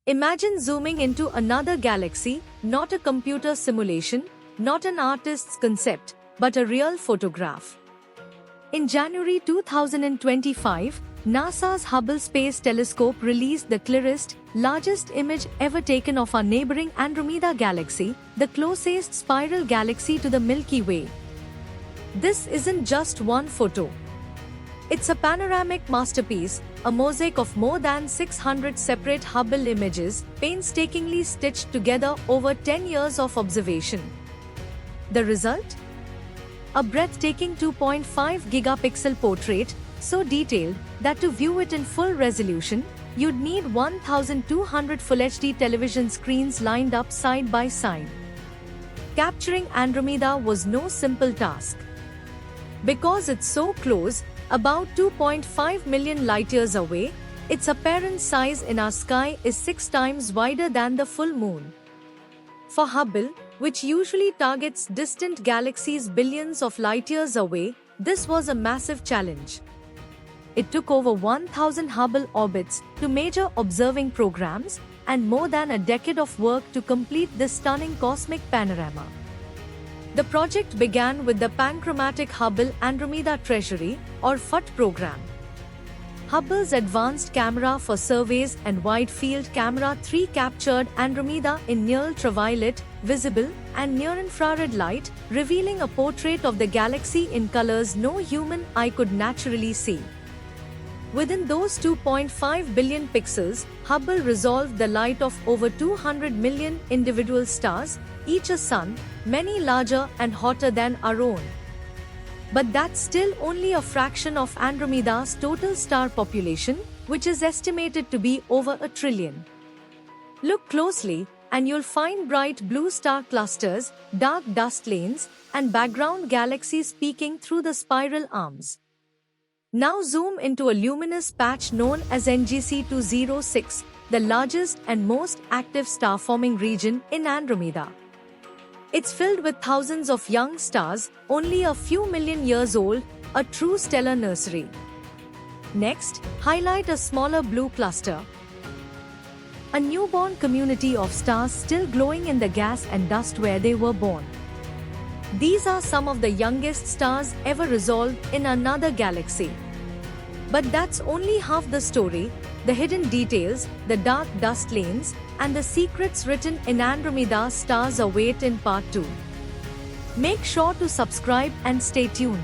Imagine zooming into another galaxy, not a computer simulation, not an artist's concept, but a real photograph. In January 2025, NASA's Hubble Space Telescope released the clearest, largest image ever taken of our neighboring Andromeda Galaxy, the closest spiral galaxy to the Milky Way. This isn't just one photo. It's a panoramic masterpiece, a mosaic of more than 600 separate Hubble images, painstakingly stitched together over 10 years of observation. The result? A breathtaking 2.5 gigapixel portrait, so detailed that to view it in full resolution, you'd need 1,200 Full HD television screens lined up side by side. Capturing Andromeda was no simple task. Because it's so close, about 2.5 million light-years away, its apparent size in our sky is 6 times wider than the full moon. For Hubble, which usually targets distant galaxies billions of light-years away, this was a massive challenge. It took over 1,000 Hubble orbits to major observing programs and more than a decade of work to complete this stunning cosmic panorama. The project began with the Panchromatic Hubble Andromeda Treasury, or PHUT program. Hubble's advanced camera for surveys and wide-field camera 3 captured Andromeda in near-ultraviolet, visible, and near-infrared light, revealing a portrait of the galaxy in colors no human eye could naturally see. Within those 2.5 billion pixels, Hubble resolved the light of over 200 million individual stars, each a sun, many larger and hotter than our own. But that's still only a fraction of Andromeda's total star population, which is estimated to be over 1 trillion. Look closely, and you'll find bright blue star clusters, dark dust lanes, and background galaxies peeking through the spiral arms. Now zoom into a luminous patch known as NGC 206, the largest and most active star-forming region in Andromeda. It's filled with thousands of young stars, only a few million years old, a true stellar nursery. Next, highlight a smaller blue cluster. A newborn community of stars still glowing in the gas and dust where they were born. These are some of the youngest stars ever resolved in another galaxy. But that's only half the story. The hidden details, the dark dust lanes, and the secrets written in Andromeda's stars await in part 2. Make sure to subscribe and stay tuned.